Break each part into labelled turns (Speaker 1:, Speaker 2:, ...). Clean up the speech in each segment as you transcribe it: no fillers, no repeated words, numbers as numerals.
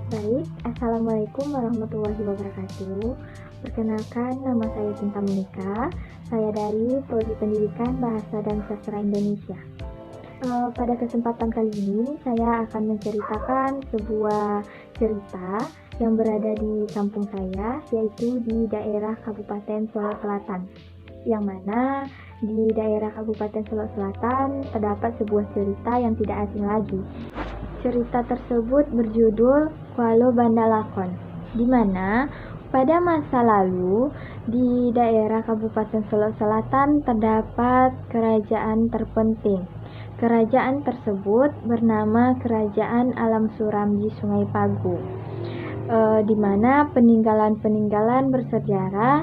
Speaker 1: Baik, Assalamualaikum warahmatullahi wabarakatuh. Perkenalkan, nama saya Cinta Monika. Saya dari Prodi Pendidikan Bahasa dan Sastra Indonesia. Pada kesempatan kali ini, saya akan menceritakan sebuah cerita yang berada di kampung saya, yaitu di daerah Kabupaten Solok Selatan. Yang mana di daerah Kabupaten Solok Selatan terdapat sebuah cerita yang tidak asing lagi. Cerita tersebut berjudul Kualo Banda Lakon, di mana pada masa lalu di daerah Kabupaten Solok Selatan terdapat kerajaan terpenting. Kerajaan tersebut bernama Kerajaan Alam Suram di Sungai Pagu, di mana peninggalan-peninggalan bersejarah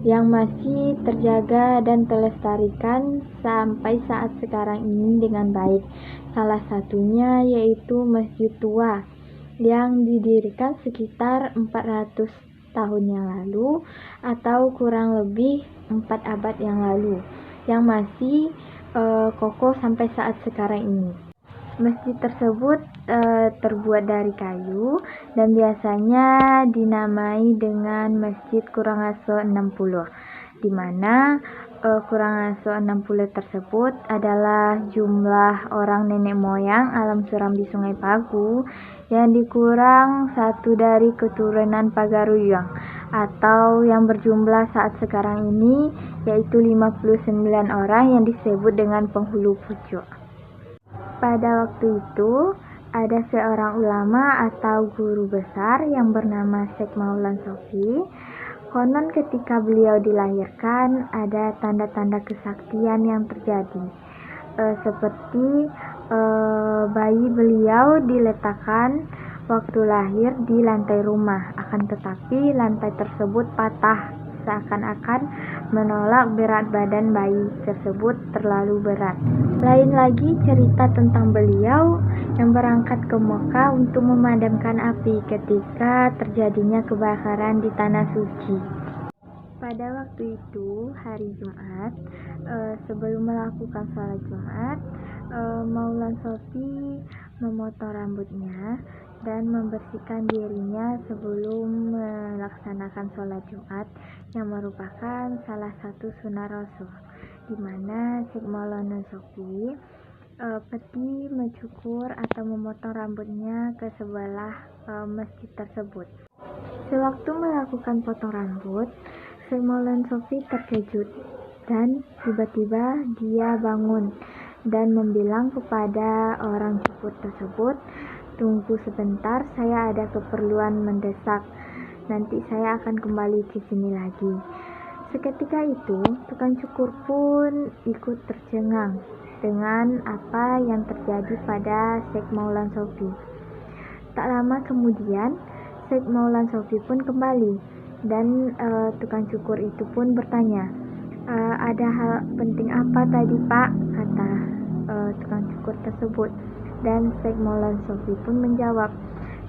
Speaker 1: yang masih terjaga dan terlestarikan sampai saat sekarang ini dengan baik. Salah satunya yaitu Masjid Tua yang didirikan sekitar 400 tahun yang lalu atau kurang lebih 4 abad yang lalu, yang masih kokoh sampai saat sekarang ini. Masjid tersebut terbuat dari kayu dan biasanya dinamai dengan Masjid Kurangaso 60, di mana Kurangaso 60 tersebut adalah jumlah orang nenek moyang alam suram di Sungai Pagu yang dikurang satu dari keturunan Pagaruyung atau yang berjumlah saat sekarang ini yaitu 59 orang yang disebut dengan penghulu pucuk. Pada waktu itu ada seorang ulama atau guru besar yang bernama Syekh Maulan Sofi. Konon ketika beliau dilahirkan ada tanda-tanda kesaktian yang terjadi, seperti bayi beliau diletakkan waktu lahir di lantai rumah, akan tetapi lantai tersebut patah seakan-akan menolak berat badan bayi tersebut terlalu berat. Lain lagi cerita tentang beliau yang berangkat ke Mekah untuk memadamkan api ketika terjadinya kebakaran di Tanah Suci. Pada waktu itu, hari Jumat, sebelum melakukan sholat Jumat, Maulan Sofi memotong rambutnya dan membersihkan dirinya sebelum melaksanakan sholat Jumat yang merupakan salah satu sunnah Rasul, di mana Syekh Maulana Sofi pergi mencukur atau memotong rambutnya ke sebelah masjid tersebut. Sewaktu melakukan potong rambut, Syekh Maulana Sofi terkejut dan tiba-tiba dia bangun dan membilang kepada orang cukur tersebut, "Tunggu sebentar, saya ada keperluan mendesak. Nanti saya akan kembali ke sini lagi." Seketika itu, tukang cukur pun ikut tercengang dengan apa yang terjadi pada Syekh Maulan Sofi. Tak lama kemudian, Syekh Maulan Sofi pun kembali dan tukang cukur itu pun bertanya, "Ada hal penting apa tadi, Pak?" kata tukang cukur tersebut. Dan Syekh Maulan Sofi pun menjawab,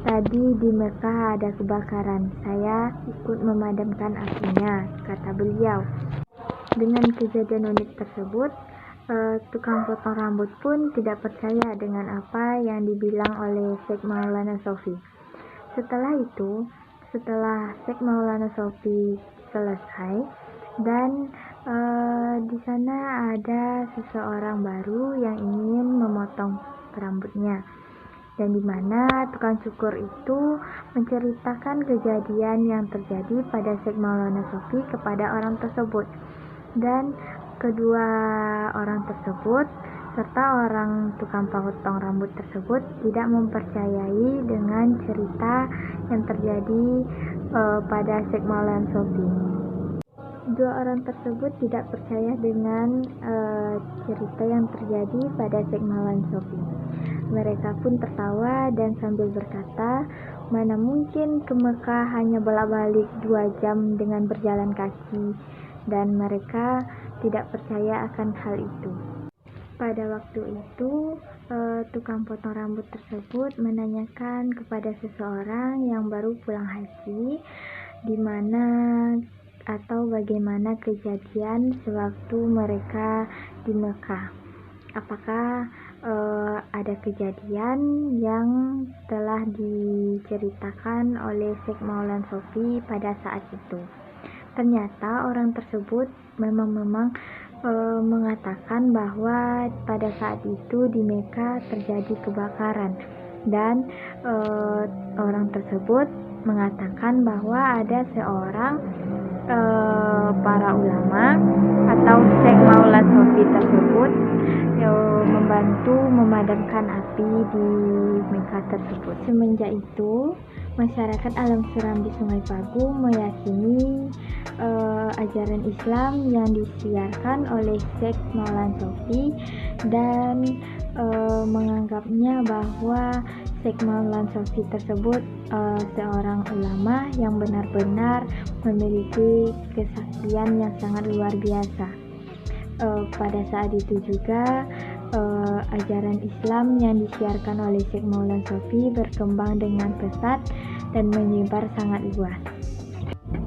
Speaker 1: "Tadi di Mekah ada kebakaran, saya ikut memadamkan apinya," kata beliau. Dengan kejadian unik tersebut, tukang potong rambut pun tidak percaya dengan apa yang dibilang oleh Syekh Maulana Sofi. Setelah itu, setelah Syekh Maulana Sofi selesai dan di sana ada seseorang baru yang ingin memotong rambutnya, dan di mana tukang cukur itu menceritakan kejadian yang terjadi pada Syekh Maulana Sofi kepada orang tersebut, dan kedua orang tersebut serta orang tukang potong rambut tersebut tidak mempercayai dengan cerita yang terjadi pada Syekh Maulana Sofi. Dua orang tersebut tidak percaya dengan cerita yang terjadi pada Syekh Maulana Sofi. Mereka pun tertawa dan sambil berkata, "Mana mungkin ke Mekah hanya bolak-balik 2 jam dengan berjalan kaki," dan mereka tidak percaya akan hal itu. Pada waktu itu, tukang potong rambut tersebut menanyakan kepada seseorang yang baru pulang haji, di mana atau bagaimana kejadian sewaktu mereka di Mekah. Apakah ada kejadian yang telah diceritakan oleh Syekh Maulana Sofi pada saat itu. Ternyata orang tersebut memang mengatakan bahwa pada saat itu di Mekah terjadi kebakaran, dan orang tersebut mengatakan bahwa ada seorang para ulama atau Syekh Maulana Sofi tersebut membantu memadamkan api di Mekah tersebut. Semenjak itu, masyarakat Alam Suram di Sungai Pagu meyakini ajaran Islam yang disiarkan oleh Syekh Maulana Sofi dan menganggapnya bahwa Syekh Maulana Sofi tersebut seorang ulama yang benar-benar memiliki kesaktian yang sangat luar biasa. Pada saat itu juga ajaran Islam yang disiarkan oleh Syekh Maulana Sofi berkembang dengan pesat dan menyebar sangat luas.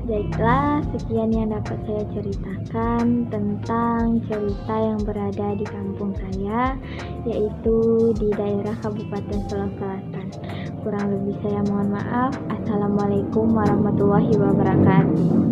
Speaker 1: Baiklah, sekian yang dapat saya ceritakan tentang cerita yang berada di kampung saya, yaitu di daerah Kabupaten Solok Selatan. Kurang lebih saya mohon maaf. Assalamualaikum warahmatullahi wabarakatuh.